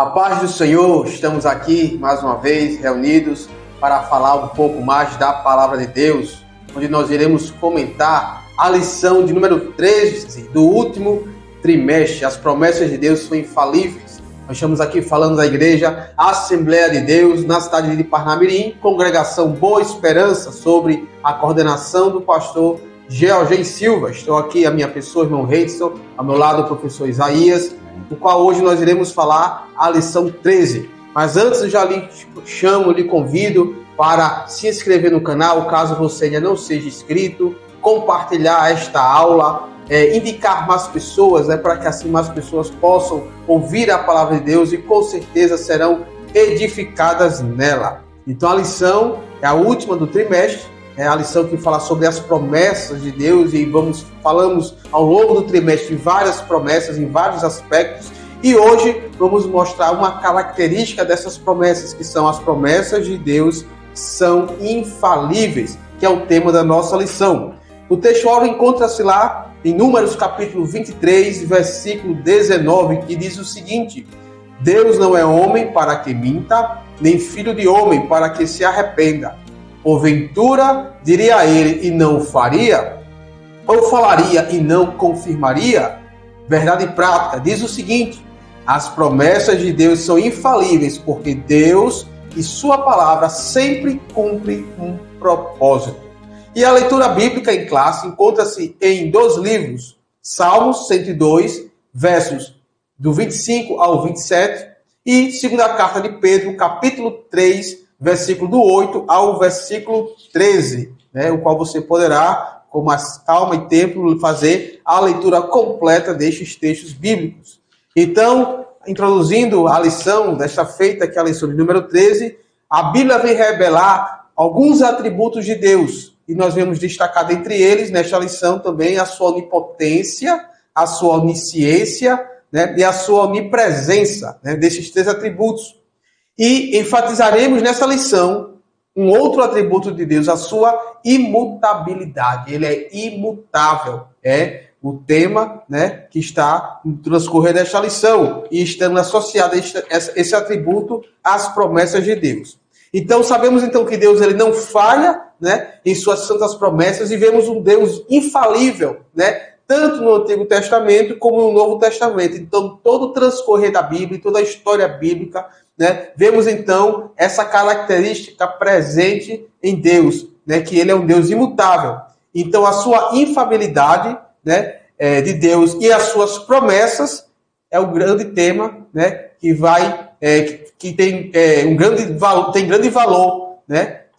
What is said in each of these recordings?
A paz do Senhor, estamos aqui mais uma vez reunidos para falar um pouco mais da Palavra de Deus, onde nós iremos comentar a lição de número 13 do último trimestre. As promessas de Deus são infalíveis. Nós estamos aqui falando da igreja Assembleia de Deus, na cidade de Parnamirim, congregação Boa Esperança, sobre a coordenação do pastor Georgem Silva. Estou aqui, a minha pessoa, irmão Reidson, ao meu lado o professor Isaías, no qual hoje nós iremos falar a lição 13. Mas antes eu já lhe chamo, lhe convido para se inscrever no canal, caso você ainda não seja inscrito, compartilhar esta aula, indicar mais pessoas, para que assim mais pessoas possam ouvir a palavra de Deus e com certeza serão edificadas nela. Então a lição é a última do trimestre, é a lição que fala sobre as promessas de Deus e falamos ao longo do trimestre de várias promessas em vários aspectos e hoje vamos mostrar uma característica dessas promessas, que são as promessas de Deus são infalíveis, que é o tema da nossa lição. O texto encontra-se lá em Números capítulo 23, versículo 19, que diz o seguinte: Deus não é homem para que minta, nem filho de homem para que se arrependa. Porventura, diria ele e não o faria? Ou falaria e não confirmaria? Verdade prática, diz o seguinte: as promessas de Deus são infalíveis, porque Deus e sua palavra sempre cumprem um propósito. E a leitura bíblica em classe encontra-se em dois livros, Salmos 102, versos do 25 ao 27, e segunda carta de Pedro, capítulo 3, versículo do 8 ao versículo 13, o qual você poderá, com mais calma e tempo, fazer a leitura completa destes textos bíblicos. Então, introduzindo a lição desta feita, que é a lição de número 13, a Bíblia vem revelar alguns atributos de Deus, e nós vemos destacar dentre eles, nesta lição também, a sua onipotência, a sua onisciência, e a sua onipresença, desses três atributos. E enfatizaremos nessa lição um outro atributo de Deus, a sua imutabilidade. Ele é imutável. É o tema que está no transcorrer desta lição. E estamos associados esse atributo às promessas de Deus. Então, sabemos então que Deus ele não falha em suas santas promessas e vemos um Deus infalível, tanto no Antigo Testamento como no Novo Testamento. Então, todo o transcorrer da Bíblia, toda a história bíblica, vemos então essa característica presente em Deus, que ele é um Deus imutável. Então a sua infalibilidade de Deus e as suas promessas é o grande tema que tem grande valor,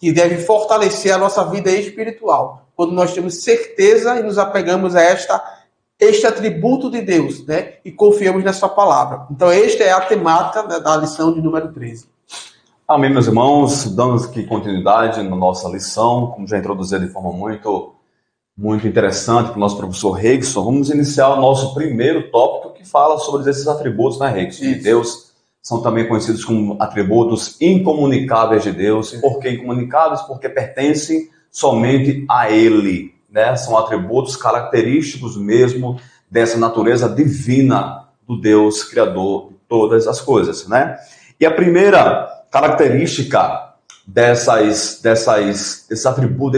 que deve fortalecer a nossa vida espiritual. Quando nós temos certeza e nos apegamos a este atributo de Deus, e confiamos nessa palavra. Então, esta é a temática da lição de número 13. Amém, meus irmãos. Damos aqui continuidade na nossa lição, como já introduziu de forma muito interessante para o nosso professor Reidson. Vamos iniciar o nosso primeiro tópico, que fala sobre esses atributos, Reidson? De Deus, são também conhecidos como atributos incomunicáveis de Deus. Por que incomunicáveis? Porque pertencem somente a Ele. São atributos característicos mesmo dessa natureza divina do Deus Criador de todas as coisas. E a primeira característica desses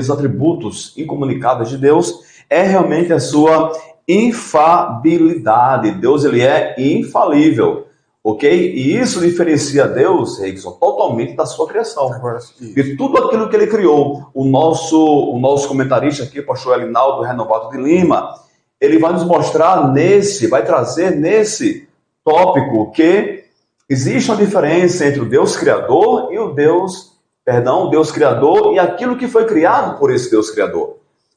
atributos incomunicáveis de Deus é realmente a sua infalibilidade. Deus ele é infalível. Ok? E isso diferencia Deus, Reidson, totalmente da sua criação. De tudo aquilo que ele criou. O nosso comentarista aqui, o pastor Elinaldo Renovato de Lima, ele vai nos mostrar vai trazer nesse tópico que existe uma diferença entre o Deus Criador e o Deus Criador e aquilo que foi criado por esse Deus Criador.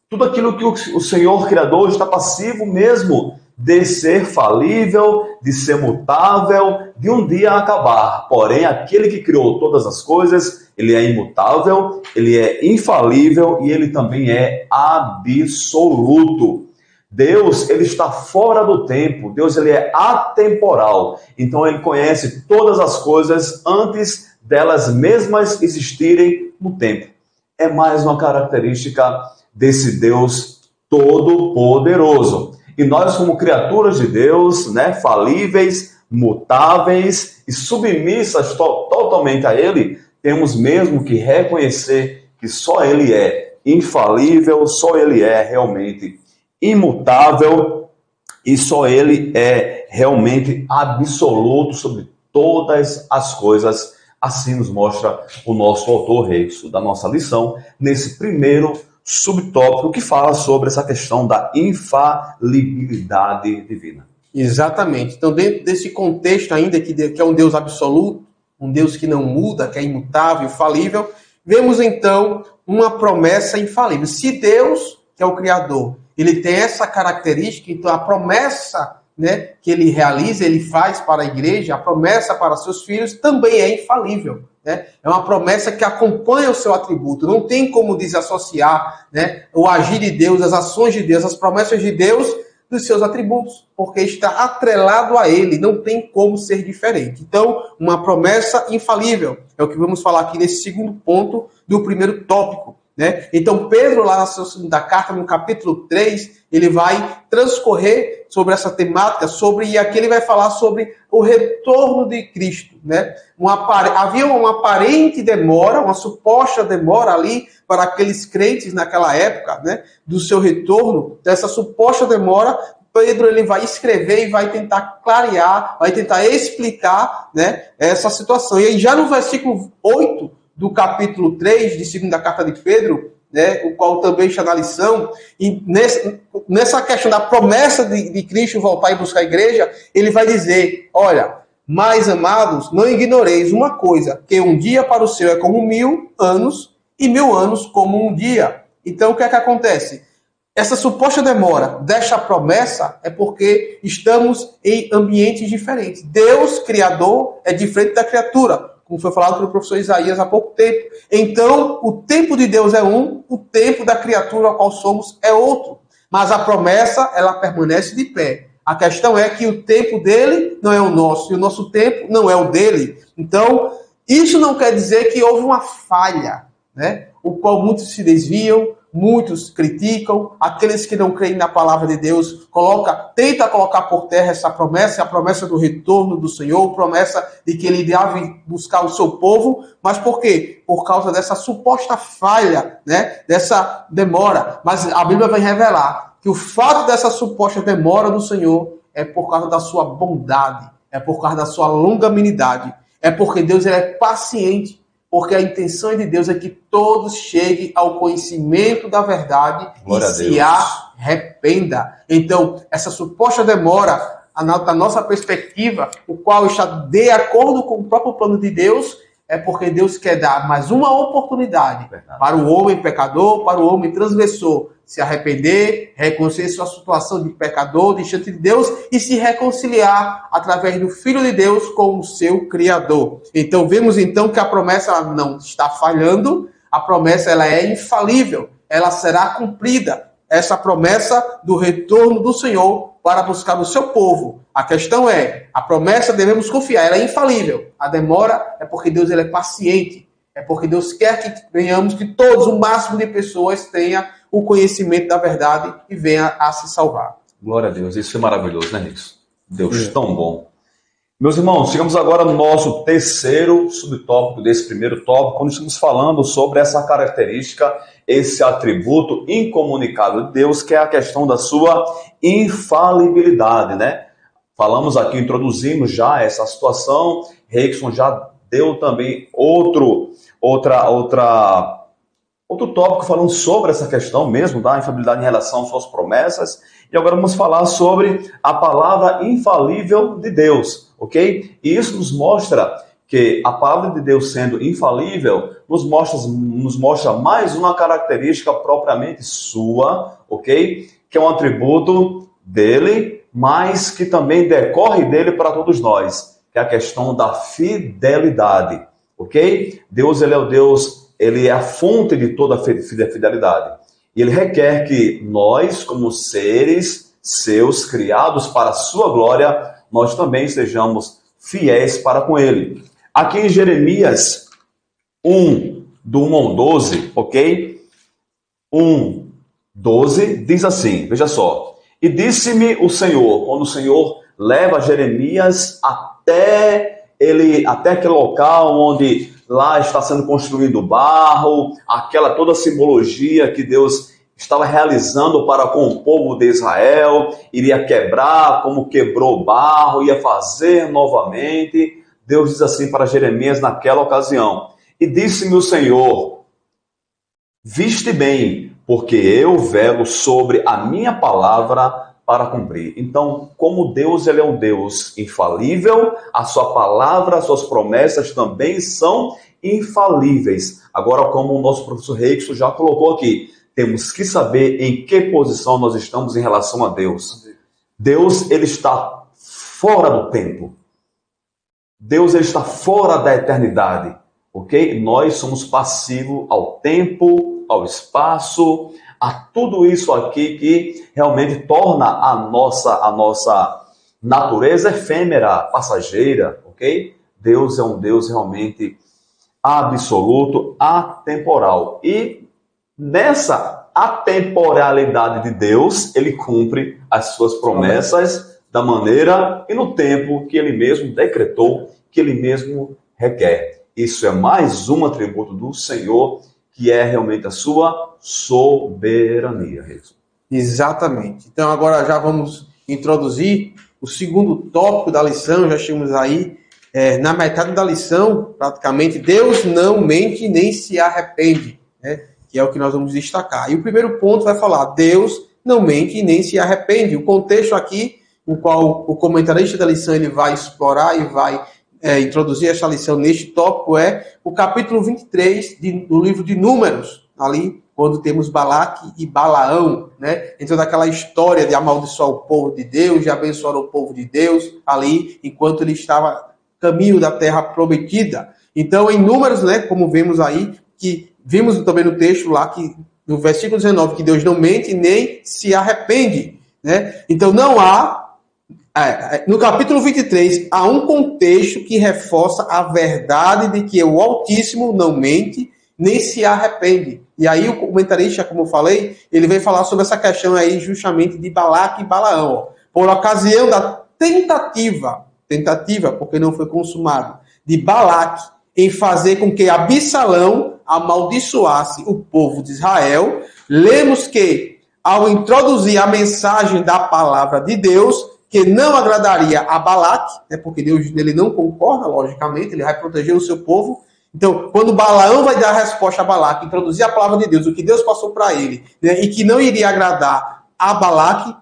Tudo aquilo que o Senhor Criador está passivo mesmo de ser falível, de ser mutável, de um dia acabar. Porém, aquele que criou todas as coisas, ele é imutável, ele é infalível e ele também é absoluto. Deus, ele está fora do tempo. Deus, ele é atemporal. Então, ele conhece todas as coisas antes delas mesmas existirem no tempo. É mais uma característica desse Deus todo-poderoso. E nós, como criaturas de Deus, falíveis, mutáveis e submissas totalmente a Ele, temos mesmo que reconhecer que só Ele é infalível, só Ele é realmente imutável e só Ele é realmente absoluto sobre todas as coisas. Assim nos mostra o nosso autor Reigson, da nossa lição, nesse primeiro subtópico que fala sobre essa questão da infalibilidade divina. Exatamente. Então, dentro desse contexto ainda, que é um Deus absoluto, um Deus que não muda, que é imutável, infalível, vemos então uma promessa infalível. Se Deus, que é o Criador, ele tem essa característica, então a promessa, né, que ele realiza, ele faz para a igreja, a promessa para seus filhos também é infalível. Né? É uma promessa que acompanha o seu atributo. Não tem como desassociar, né, o agir de Deus, as ações de Deus, as promessas de Deus dos seus atributos, porque está atrelado a ele, não tem como ser diferente. Então, uma promessa infalível, é o que vamos falar aqui nesse segundo ponto do primeiro tópico. Né? Então, Pedro, lá na sua segunda carta, no capítulo 3, ele vai transcorrer sobre essa temática, e aqui ele vai falar sobre o retorno de Cristo. Né? Havia uma aparente demora, uma suposta demora ali para aqueles crentes naquela época, né, do seu retorno, dessa suposta demora. Pedro ele vai escrever e vai tentar clarear, vai tentar explicar, né, essa situação. E aí já no versículo 8 do capítulo 3 de segunda carta de Pedro, né, o qual também está na lição, e nessa questão da promessa de Cristo voltar e buscar a igreja, ele vai dizer, olha, mais amados, não ignoreis uma coisa, que um dia para o Senhor é como 1000 anos, e 1000 anos como um dia. Então, o que é que acontece? Essa suposta demora desta promessa é porque estamos em ambientes diferentes. Deus, Criador, é diferente da criatura, como foi falado pelo professor Isaías há pouco tempo. Então, o tempo de Deus é um, o tempo da criatura ao qual somos é outro. Mas a promessa, ela permanece de pé. A questão é que o tempo dele não é o nosso, e o nosso tempo não é o dele. Então, isso não quer dizer que houve uma falha, né? O qual muitos se desviam, muitos criticam, aqueles que não creem na palavra de Deus tenta colocar por terra essa promessa, a promessa do retorno do Senhor, promessa de que ele deve buscar o seu povo, mas por quê? Por causa dessa suposta falha, né? Dessa demora. Mas a Bíblia vai revelar que o fato dessa suposta demora do Senhor é por causa da sua bondade, é por causa da sua longanimidade, é porque Deus ele é paciente, porque a intenção de Deus é que todos cheguem ao conhecimento da verdade e se arrependa. Então, essa suposta demora, da nossa perspectiva, o qual está de acordo com o próprio plano de Deus, é porque Deus quer dar mais uma oportunidade para o homem pecador, para o homem transgressor, se arrepender, reconhecer sua situação de pecador diante de Deus e se reconciliar através do Filho de Deus com o seu Criador. Então, vemos então que a promessa ela não está falhando, a promessa ela é infalível, ela será cumprida. Essa promessa do retorno do Senhor para buscar o seu povo. A questão é, a promessa devemos confiar, ela é infalível. A demora é porque Deus ele é paciente, é porque Deus quer que venhamos, que todos, o máximo de pessoas tenha o conhecimento da verdade e venha a se salvar. Glória a Deus, isso é maravilhoso, né, Reigson? Deus tão bom. Meus irmãos, chegamos agora no nosso terceiro subtópico desse primeiro tópico, quando estamos falando sobre essa característica, esse atributo incomunicável de Deus, que é a questão da sua infalibilidade, né? Falamos aqui, introduzimos já essa situação, Reigson já deu também outro tópico falando sobre essa questão mesmo da infalibilidade em relação às suas promessas. E agora vamos falar sobre a palavra infalível de Deus, ok? E isso nos mostra que a palavra de Deus sendo infalível nos mostra mais uma característica propriamente sua, ok? Que é um atributo dele, mas que também decorre dele para todos nós, que é a questão da fidelidade, ok? Deus, ele é o Deus, ele é a fonte de toda a fidelidade. E ele requer que nós, como seres seus, criados para a sua glória, nós também sejamos fiéis para com ele. Aqui em Jeremias 1, do 1 ao 12, ok? 1, 12, diz assim, veja só. E disse-me o Senhor, quando o Senhor leva Jeremias até aquele local onde lá está sendo construído o barro, aquela toda a simbologia que Deus estava realizando para com o povo de Israel, iria quebrar, como quebrou o barro, ia fazer novamente. Deus diz assim para Jeremias naquela ocasião: e disse-me o Senhor, viste bem, porque eu velo sobre a minha palavra para cumprir. Então, como Deus, ele é um Deus infalível, a sua palavra, as suas promessas também são infalíveis. Agora, como o nosso professor Reikson já colocou aqui, temos que saber em que posição nós estamos em relação a Deus. Deus, ele está fora do tempo. Deus, ele está fora da eternidade, ok? Nós somos passivos ao tempo, ao espaço, a tudo isso aqui que realmente torna a nossa natureza efêmera, passageira, ok? Deus é um Deus realmente absoluto, atemporal. E nessa atemporalidade de Deus, ele cumpre as suas promessas da maneira e no tempo que ele mesmo decretou, que ele mesmo requer. Isso é mais um atributo do Senhor, que é realmente a sua soberania. Exatamente. Então agora já vamos introduzir o segundo tópico da lição, já chegamos aí na metade da lição, praticamente. Deus não mente nem se arrepende, né? Que é o que nós vamos destacar. E o primeiro ponto vai falar, Deus não mente nem se arrepende. O contexto aqui, o qual o comentarista da lição ele vai explorar e vai introduzir essa lição neste tópico, é o capítulo 23 do livro de Números, ali quando temos Balaque e Balaão, né? Então daquela história de amaldiçoar o povo de Deus, de abençoar o povo de Deus, ali, enquanto ele estava caminho da terra prometida. Então, em Números, né, como vemos aí, que vimos também no texto lá, que no versículo 19, que Deus não mente nem se arrepende, né? Então não há, no capítulo 23, há um contexto que reforça a verdade de que o Altíssimo não mente nem se arrepende. E aí o comentarista, como eu falei, ele vem falar sobre essa questão aí justamente de Balaque e Balaão, ó. Por ocasião da tentativa, porque não foi consumado, de Balaque em fazer com que Absalão amaldiçoasse o povo de Israel, lemos que, ao introduzir a mensagem da palavra de Deus, que não agradaria a Balaque, né, porque Deus ele não concorda, logicamente, ele vai proteger o seu povo. Então, quando Balaão vai dar a resposta a Balaque, introduzir a palavra de Deus, o que Deus passou para ele, né, e que não iria agradar a Balaque,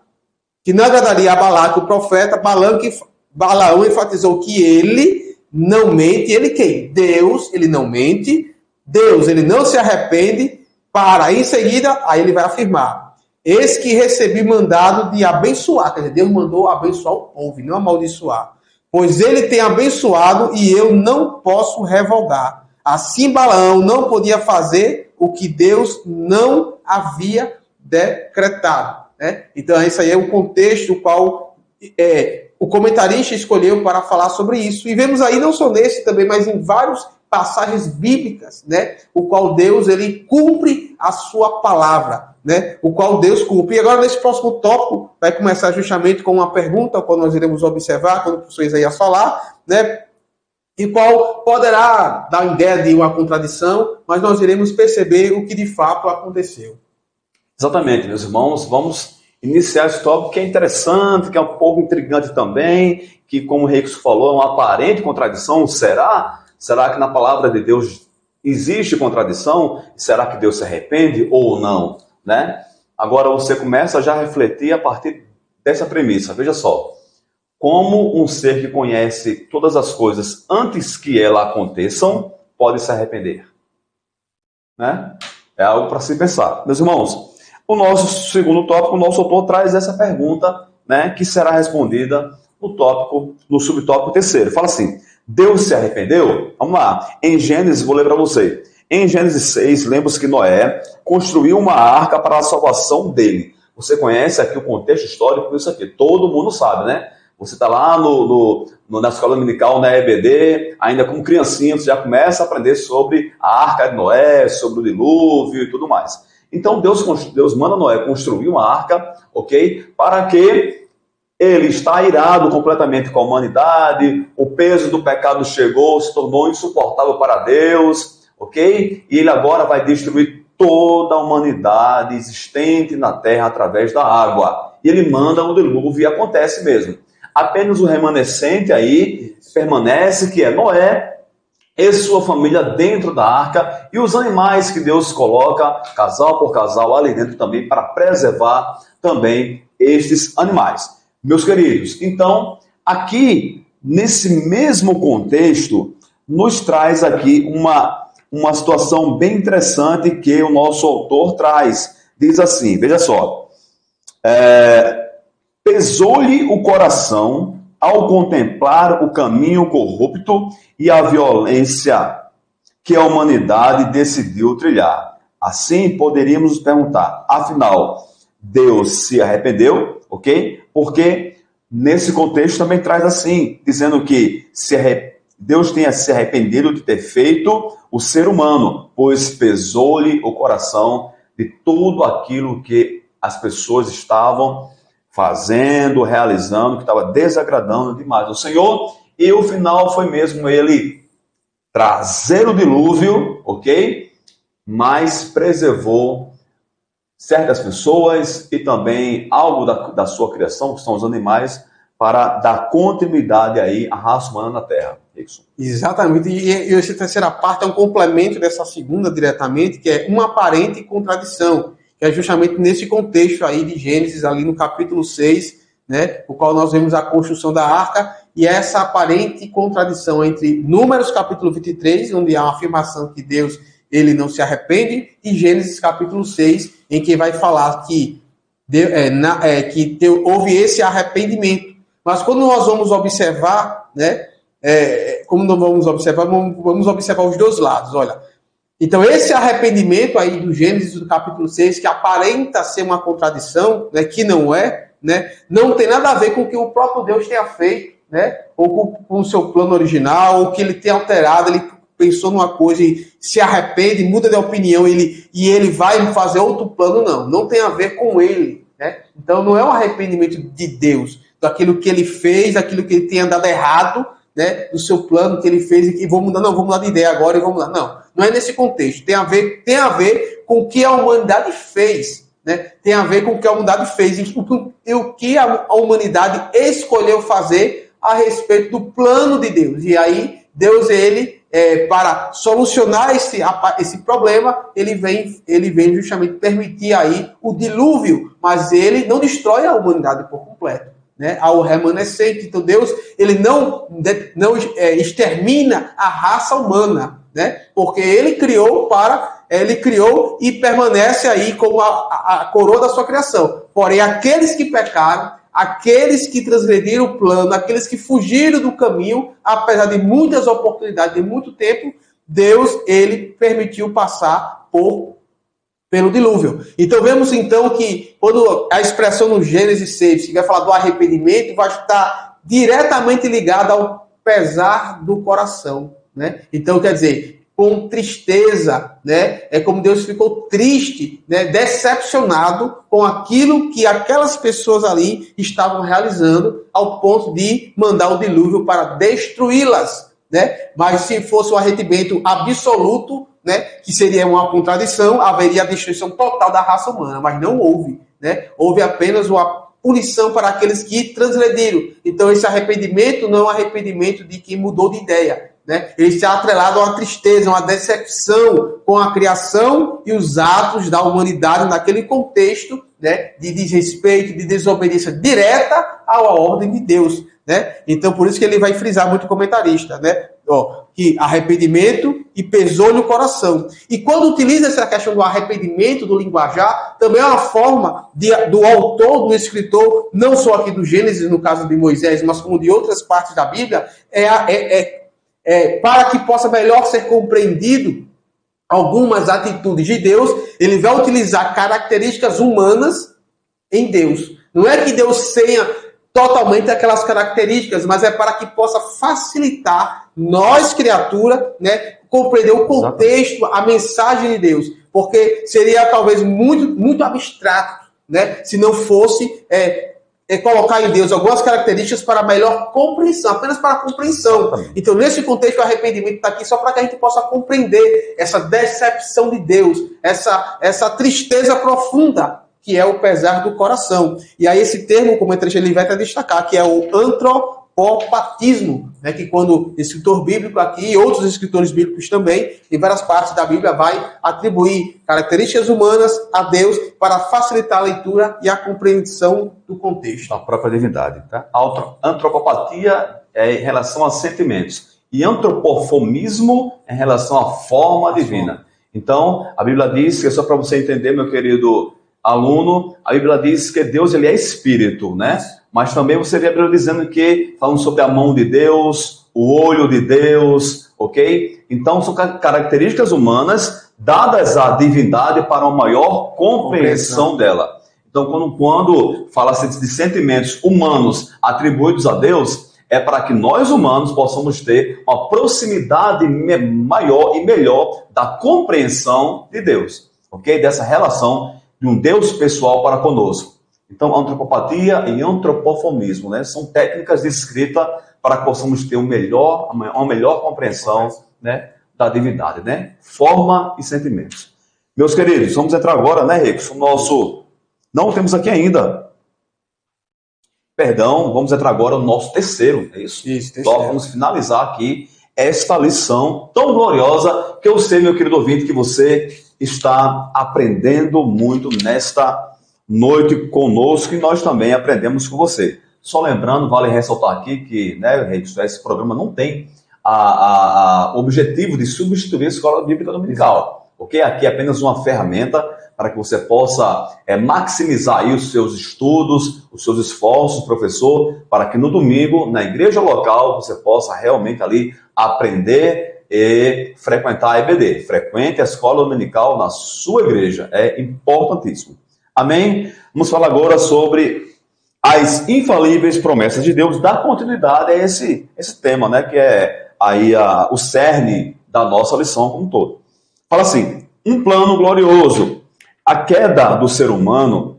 que não agradaria a Balaque, o profeta, Balaão enfatizou que ele não mente. Ele quem? Deus, ele não mente. Deus, ele não se arrepende. Para, em seguida, aí ele vai afirmar: eis que recebi mandado de abençoar. Quer dizer, Deus mandou abençoar o povo, e não amaldiçoar. Pois ele tem abençoado e eu não posso revogar. Assim Balaão não podia fazer o que Deus não havia decretado, né? Então, esse aí é o contexto o qual o comentarista escolheu para falar sobre isso. E vemos aí, não só nesse também, mas em várias passagens bíblicas, né? O qual Deus, ele cumpre a sua palavra, né? O qual Deus cumpre. E agora, nesse próximo tópico, vai começar justamente com uma pergunta, qual nós iremos observar, quando o professor Isaías falar, né? E qual poderá dar ideia de uma contradição, mas nós iremos perceber o que de fato aconteceu. Exatamente, meus irmãos. Vamos iniciar esse tópico que é interessante, que é um pouco intrigante também, que, como o Reikson falou, é uma aparente contradição. Será que na palavra de Deus existe contradição? Será que Deus se arrepende ou não? Né? Agora você começa já a refletir a partir dessa premissa. Veja só. Como um ser que conhece todas as coisas antes que elas aconteçam pode se arrepender? Né? É algo para se pensar. Meus irmãos, o nosso segundo tópico, o nosso autor traz essa pergunta, né, que será respondida no subtópico terceiro. Fala assim: Deus se arrependeu? Vamos lá. Em Gênesis, vou ler para você. Em Gênesis 6, lembra-se que Noé construiu uma arca para a salvação dele. Você conhece aqui o contexto histórico disso aqui. Todo mundo sabe, né? Você está lá na escola dominical, na EBD, ainda como criancinha, você já começa a aprender sobre a arca de Noé, sobre o dilúvio e tudo mais. Então Deus manda Noé construir uma arca, ok? Para que ele está irado completamente com a humanidade, o peso do pecado chegou, se tornou insuportável para Deus, ok? E ele agora vai destruir toda a humanidade existente na terra através da água. E ele manda o dilúvio e acontece mesmo. Apenas o remanescente aí permanece, que é Noé e sua família dentro da arca, e os animais que Deus coloca, casal por casal, ali dentro também, para preservar também estes animais. Meus queridos, então, aqui, nesse mesmo contexto, nos traz aqui uma situação bem interessante que o nosso autor traz. Diz assim, veja só, pesou-lhe o coração ao contemplar o caminho corrupto e a violência que a humanidade decidiu trilhar. Assim, poderíamos nos perguntar, afinal, Deus se arrependeu, ok? Porque nesse contexto também traz assim, dizendo que Deus tenha se arrependido de ter feito o ser humano, pois pesou-lhe o coração de tudo aquilo que as pessoas estavam fazendo, realizando, que estava desagradando demais ao Senhor, e o final foi mesmo ele trazer o dilúvio, ok? Mas preservou certas pessoas e também algo da sua criação, que são os animais, para dar continuidade aí à raça humana na Terra. Isso. Exatamente, e essa terceira parte é um complemento dessa segunda diretamente, que é uma aparente contradição, que é justamente nesse contexto aí de Gênesis, ali no capítulo 6, né, o qual nós vemos a construção da arca, e essa aparente contradição entre Números capítulo 23, onde há uma afirmação que Deus ele não se arrepende, e Gênesis capítulo 6, em que vai falar que houve esse arrependimento. Mas quando nós vamos observar, né, vamos observar os dois lados, olha. Então, esse arrependimento aí do Gênesis do capítulo 6, que aparenta ser uma contradição, né, que não é, né, não tem nada a ver com o que o próprio Deus tenha feito, né, ou com o seu plano original, ou que ele tenha alterado, ele pensou numa coisa e se arrepende, muda de opinião, e ele vai fazer outro plano, não tem a ver com ele, né? Então, não é um arrependimento de Deus, daquilo que ele fez, daquilo que ele tenha dado errado, né, do seu plano que ele fez, e vamos mudar de ideia agora e vamos mudar. Não é nesse contexto. Tem a ver com o que a humanidade fez, né? Tem a ver com o que a humanidade fez e o que a humanidade escolheu fazer a respeito do plano de Deus. E aí, Deus, para solucionar esse problema, ele vem justamente permitir aí o dilúvio, mas ele não destrói a humanidade por completo, né, ao remanescente. Então Deus ele não extermina a raça humana, né, porque ele criou e permanece aí como a coroa da sua criação. Porém, aqueles que pecaram, aqueles que transgrediram o plano, aqueles que fugiram do caminho, apesar de muitas oportunidades, de muito tempo, Deus ele permitiu passar pelo dilúvio. Então vemos então que quando a expressão no Gênesis 6, que vai falar do arrependimento, vai estar diretamente ligada ao pesar do coração, né? Então quer dizer, com tristeza, né? É como Deus ficou triste, né? Decepcionado com aquilo que aquelas pessoas ali estavam realizando, ao ponto de mandar o dilúvio para destruí-las, né? Mas se fosse um arrependimento absoluto, né, que seria uma contradição, haveria a destruição total da raça humana, mas não houve, né? Houve apenas uma punição para aqueles que transgrediram. Então esse arrependimento não é um arrependimento de quem mudou de ideia, né? Ele está atrelado a uma tristeza, uma decepção com a criação e os atos da humanidade naquele contexto, né, de desrespeito, de desobediência direta à ordem de Deus, né? Então por isso que ele vai frisar muito o comentarista, né? Que arrependimento e pesou-lhe o coração. E quando utiliza essa questão do arrependimento, do linguajar, também é uma forma do autor, do escritor, não só aqui do Gênesis, no caso de Moisés, mas como de outras partes da Bíblia, para que possa melhor ser compreendido algumas atitudes de Deus, ele vai utilizar características humanas em Deus. Não é que Deus tenha totalmente aquelas características, mas é para que possa facilitar nós, criatura, né, compreender o contexto, a mensagem de Deus, porque seria talvez muito, muito abstrato, né, se não fosse colocar em Deus algumas características para melhor compreensão, apenas para compreensão. Então, nesse contexto, o arrependimento está aqui só para que a gente possa compreender essa decepção de Deus, essa tristeza profunda, que é o pesar do coração. E aí esse termo, como o comentarista ele vai até destacar, que é o antropopatismo, né, que quando o escritor bíblico aqui, e outros escritores bíblicos também, em várias partes da Bíblia, vai atribuir características humanas a Deus para facilitar a leitura e a compreensão do contexto. A própria divindade. Tá? Antropopatia é em relação a sentimentos. E antropoformismo é em relação à forma divina. Então, a Bíblia diz, que é só para você entender, meu querido aluno, a Bíblia diz que Deus ele é espírito, né? Mas também você vê a Bíblia dizendo que, falando sobre a mão de Deus, o olho de Deus, ok? Então, são características humanas dadas à divindade para uma maior compreensão dela. Então, quando fala-se de sentimentos humanos atribuídos a Deus, é para que nós humanos possamos ter uma proximidade maior e melhor da compreensão de Deus, ok? Dessa relação de um Deus pessoal para conosco. Então, antropopatia e antropoformismo, né, são técnicas de escrita para que possamos ter uma melhor compreensão, né, da divindade, né? Forma e sentimentos. Meus queridos, vamos entrar agora, né, Rex? Não temos aqui ainda. Perdão, vamos entrar agora no nosso terceiro, é isso? Isso, terceiro. Então, vamos finalizar aqui esta lição tão gloriosa que eu sei, meu querido ouvinte, que você está aprendendo muito nesta noite conosco e nós também aprendemos com você. Só lembrando, vale ressaltar aqui que, né, esse programa não tem o objetivo de substituir a Escola Bíblica Dominical, ok? Aqui é apenas uma ferramenta para que você possa maximizar aí os seus estudos, os seus esforços, professor, para que no domingo, na igreja local, você possa realmente ali aprender e frequentar a EBD. Frequente a escola dominical na sua igreja. É importantíssimo. Amém? Vamos falar agora sobre as infalíveis promessas de Deus. Dar continuidade a esse tema, né? Que é aí o cerne da nossa lição como um todo. Fala assim, um plano glorioso. A queda do ser humano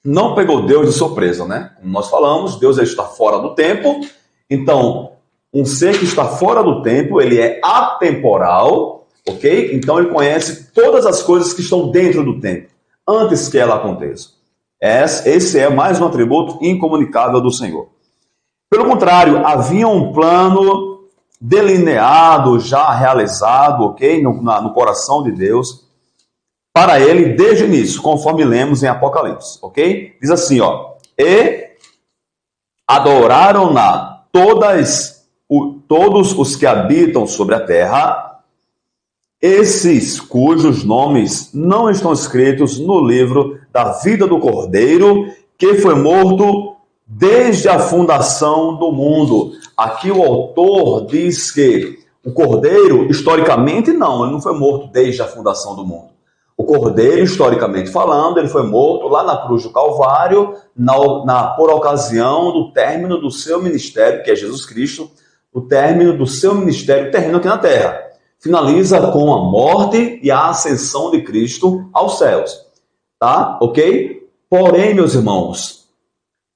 não pegou Deus de surpresa, né? Como nós falamos, Deus está fora do tempo. Então, um ser que está fora do tempo, ele é atemporal, ok? Então ele conhece todas as coisas que estão dentro do tempo, antes que ela aconteça. Esse é mais um atributo incomunicável do Senhor. Pelo contrário, havia um plano delineado, já realizado, ok? No coração de Deus, para ele desde o início, conforme lemos em Apocalipse, ok? Diz assim, ó, e adoraram-na todos os que habitam sobre a terra, esses cujos nomes não estão escritos no livro da vida do Cordeiro, que foi morto desde a fundação do mundo. Aqui o autor diz que o Cordeiro, historicamente, ele não foi morto desde a fundação do mundo. O Cordeiro, historicamente falando, ele foi morto lá na cruz do Calvário, por ocasião do término do seu ministério, que é Jesus Cristo, o término do seu ministério terreno aqui na terra. Finaliza com a morte e a ascensão de Cristo aos céus. Tá? Ok? Porém, meus irmãos,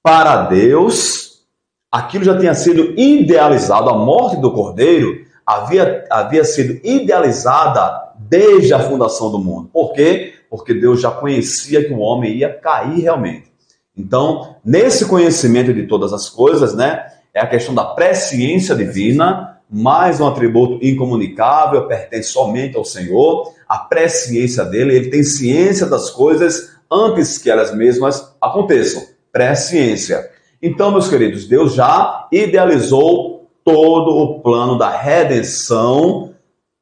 para Deus, aquilo já tinha sido idealizado, a morte do Cordeiro havia sido idealizada desde a fundação do mundo. Por quê? Porque Deus já conhecia que o homem ia cair realmente. Então, nesse conhecimento de todas as coisas, né, é a questão da presciência divina, mais um atributo incomunicável, pertence somente ao Senhor, a presciência dele, ele tem ciência das coisas antes que elas mesmas aconteçam. Presciência. Então, meus queridos, Deus já idealizou todo o plano da redenção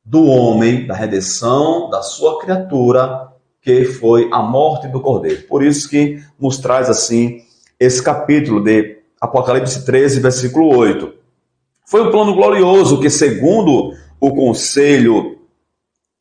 do homem, da redenção da sua criatura, que foi a morte do Cordeiro. Por isso que nos traz assim esse capítulo de Apocalipse 13, versículo 8. Foi um plano glorioso que, segundo o conselho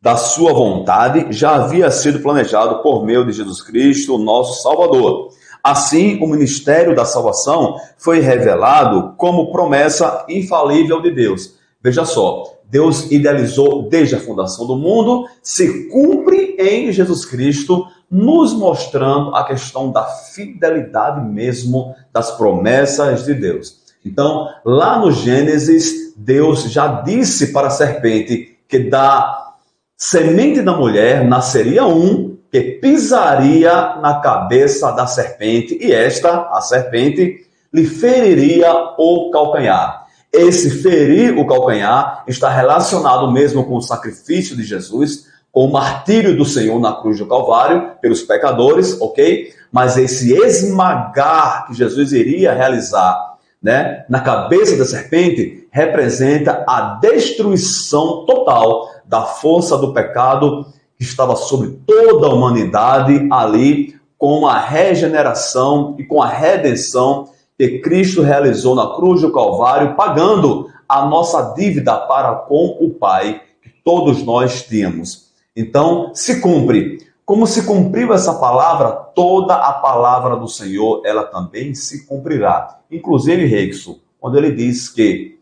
da sua vontade, já havia sido planejado por meio de Jesus Cristo, o nosso Salvador. Assim, o ministério da salvação foi revelado como promessa infalível de Deus. Veja só, Deus idealizou desde a fundação do mundo, se cumpre em Jesus Cristo, nos mostrando a questão da fidelidade mesmo das promessas de Deus. Então, lá no Gênesis, Deus já disse para a serpente que da semente da mulher nasceria um que pisaria na cabeça da serpente, e esta, a serpente, lhe feriria o calcanhar. Esse ferir o calcanhar está relacionado mesmo com o sacrifício de Jesus, com o martírio do Senhor na cruz do Calvário, pelos pecadores, ok? Mas esse esmagar que Jesus iria realizar, né, na cabeça da serpente, representa a destruição total da força do pecado que estava sobre toda a humanidade ali, com a regeneração e com a redenção que Cristo realizou na cruz do Calvário, pagando a nossa dívida para com o Pai, que todos nós tínhamos. Então, se cumpre. Como se cumpriu essa palavra, toda a palavra do Senhor, ela também se cumprirá. Inclusive, Reikson, quando ele diz que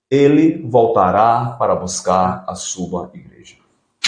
ele voltará para buscar a sua igreja.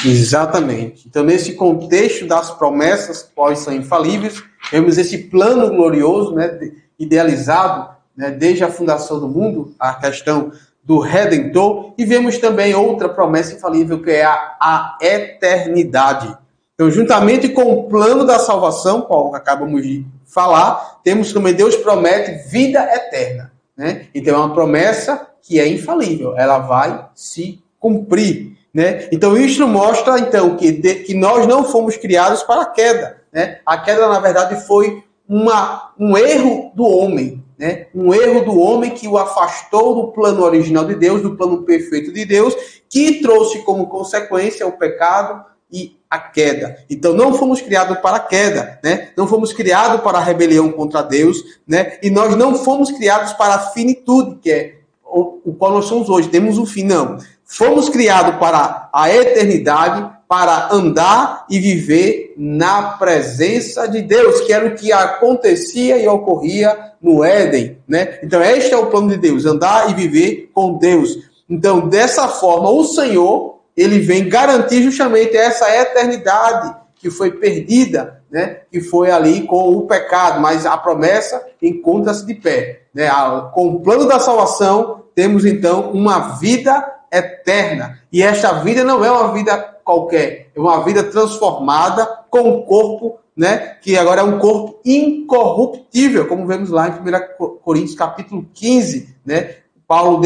Exatamente. Então, nesse contexto das promessas, quais são infalíveis, vemos esse plano glorioso, né, idealizado, né, desde a fundação do mundo, a questão do Redentor, e vemos também outra promessa infalível, que é a eternidade. Então, juntamente com o plano da salvação, qual acabamos de falar, temos também, Deus promete vida eterna, né? Então, é uma promessa que é infalível, ela vai se cumprir, né? Então, isso mostra, então, que nós não fomos criados para a queda, né? A queda, na verdade, foi um erro do homem, né? Um erro do homem que o afastou do plano original de Deus, do plano perfeito de Deus, que trouxe como consequência o pecado e a queda. Então, não fomos criados para a queda, né? Não fomos criados para a rebelião contra Deus, né? E nós não fomos criados para a finitude, que é o qual nós somos hoje. Temos um fim, não. Fomos criados para a eternidade, para andar e viver na presença de Deus, que era o que acontecia e ocorria no Éden, né? Então, este é o plano de Deus, andar e viver com Deus. Então, dessa forma, o Senhor, ele vem garantir justamente essa eternidade que foi perdida, né? Que foi ali com o pecado, mas a promessa encontra-se de pé, né? Com o plano da salvação, temos então uma vida eterna. E esta vida não é uma vida qualquer, é uma vida transformada com um corpo, né? Que agora é um corpo incorruptível, como vemos lá em 1 Coríntios capítulo 15, né? Paulo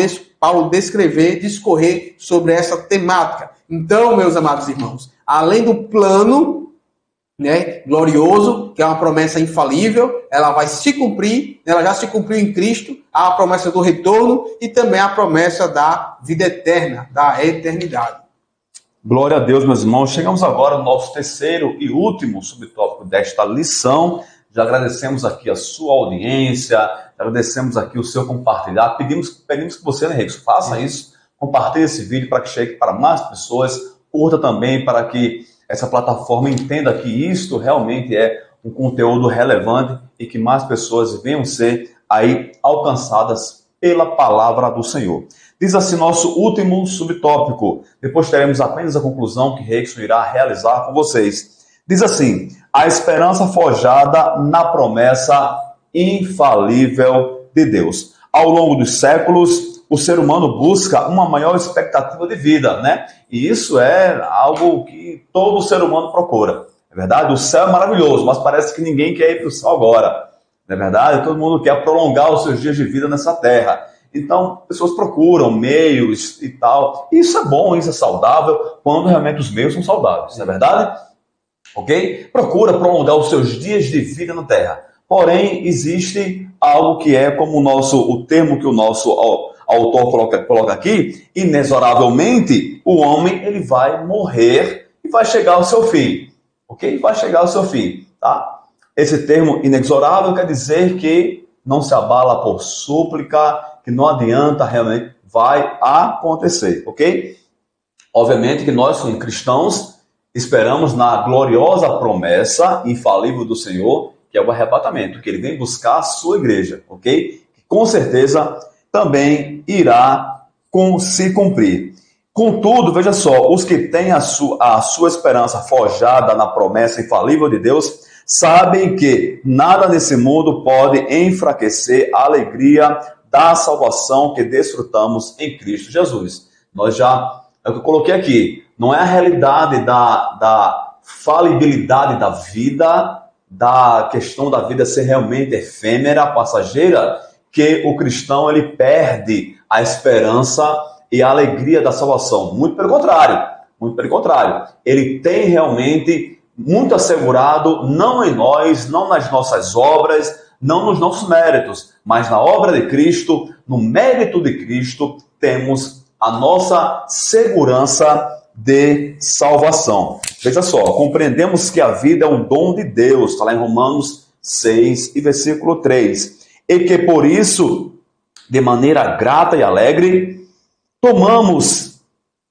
discorrer sobre essa temática. Então, meus amados irmãos, além do plano, né, glorioso, que é uma promessa infalível, ela vai se cumprir, ela já se cumpriu em Cristo, há a promessa do retorno e também a promessa da vida eterna, da eternidade. Glória a Deus, meus irmãos. Chegamos agora ao nosso terceiro e último subtópico desta lição. Já agradecemos aqui a sua audiência, agradecemos aqui o seu compartilhar. Pedimos que você, né, Reikson, faça isso, compartilhe esse vídeo para que chegue para mais pessoas, curta também para que essa plataforma entenda que isto realmente é um conteúdo relevante e que mais pessoas venham ser aí alcançadas pela palavra do Senhor. Diz assim nosso último subtópico, depois teremos apenas a conclusão que Reikson irá realizar com vocês. Diz assim: a esperança forjada na promessa infalível de Deus. Ao longo dos séculos, o ser humano busca uma maior expectativa de vida, né? E isso é algo que todo ser humano procura. É verdade? O céu é maravilhoso, mas parece que ninguém quer ir para o céu agora. Não é verdade? Todo mundo quer prolongar os seus dias de vida nessa terra. Então, pessoas procuram meios e tal. Isso é bom, isso é saudável, quando realmente os meios são saudáveis. Não é verdade? Ok? Procura prolongar os seus dias de vida na terra. Porém, existe algo que é como o termo que o nosso autor coloca aqui, inexoravelmente, o homem ele vai morrer e vai chegar ao seu fim. Ok? Vai chegar ao seu fim. Tá? Esse termo inexorável quer dizer que não se abala por súplica, que não adianta, realmente vai acontecer. Ok? Obviamente que nós, como cristãos, esperamos na gloriosa promessa infalível do Senhor, que é o arrebatamento, que ele vem buscar a sua igreja, ok? Que com certeza também irá se cumprir. Contudo, veja só, os que têm a sua esperança forjada na promessa infalível de Deus, sabem que nada nesse mundo pode enfraquecer a alegria da salvação que desfrutamos em Cristo Jesus. É o que eu coloquei aqui, não é a realidade da falibilidade da vida, da questão da vida ser realmente efêmera, passageira, que o cristão ele perde a esperança e a alegria da salvação. Muito pelo contrário. Ele tem realmente muito assegurado, não em nós, não nas nossas obras, não nos nossos méritos, mas na obra de Cristo, no mérito de Cristo, temos a nossa segurança de salvação. Veja só, compreendemos que a vida é um dom de Deus, está lá em Romanos 6 e versículo 3. E que por isso, de maneira grata e alegre, tomamos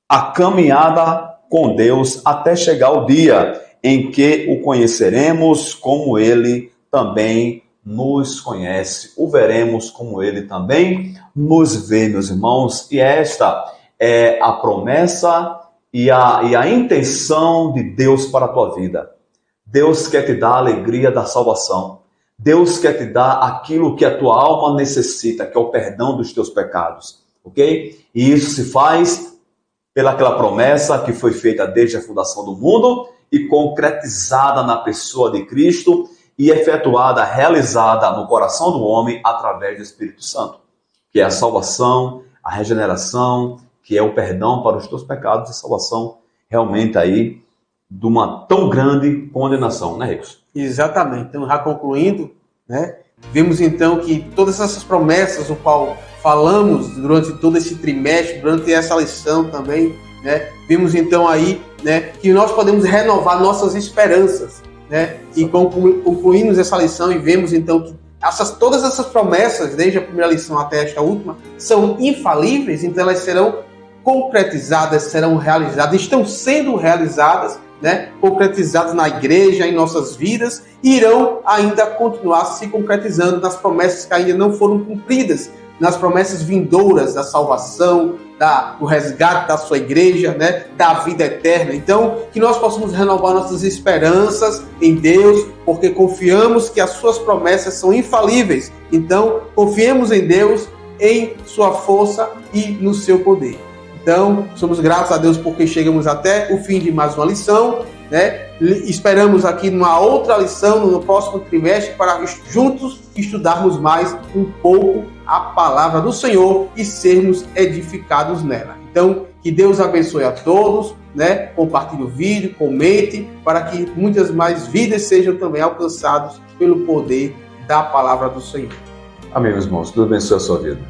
a caminhada com Deus até chegar o dia em que o conheceremos como Ele também nos conhece, o veremos como Ele também nos vê, meus irmãos. E esta é a promessa e a intenção de Deus para a tua vida. Deus quer te dar a alegria da salvação. Deus quer te dar aquilo que a tua alma necessita, que é o perdão dos teus pecados, ok? E isso se faz pelaquela promessa que foi feita desde a fundação do mundo e concretizada na pessoa de Cristo e efetuada, realizada no coração do homem através do Espírito Santo, que é a salvação, a regeneração, que é o perdão para os teus pecados e salvação realmente aí de uma tão grande condenação, né, Ricos? Exatamente. Então, já concluindo, né, vimos então que todas essas promessas, o qual falamos durante todo esse trimestre, durante essa lição também, né, vimos então aí, né, que nós podemos renovar nossas esperanças, né, e concluímos essa lição e vemos então que todas essas promessas, desde a primeira lição até esta última, são infalíveis, então elas serão concretizadas, serão realizadas, estão sendo realizadas, né, concretizadas na igreja, em nossas vidas, e irão ainda continuar se concretizando nas promessas que ainda não foram cumpridas, nas promessas vindouras da salvação, do resgate da sua igreja, né, da vida eterna. Então, que nós possamos renovar nossas esperanças em Deus, porque confiamos que as suas promessas são infalíveis. Então, confiemos em Deus, em sua força e no seu poder. Então, somos gratos a Deus porque chegamos até o fim de mais uma lição, né? Esperamos aqui numa outra lição, no próximo trimestre, para juntos estudarmos mais um pouco a palavra do Senhor e sermos edificados nela. Então, que Deus abençoe a todos, né? Compartilhe o vídeo, comente, para que muitas mais vidas sejam também alcançadas pelo poder da palavra do Senhor. Amém, meus irmãos. Deus abençoe a sua vida.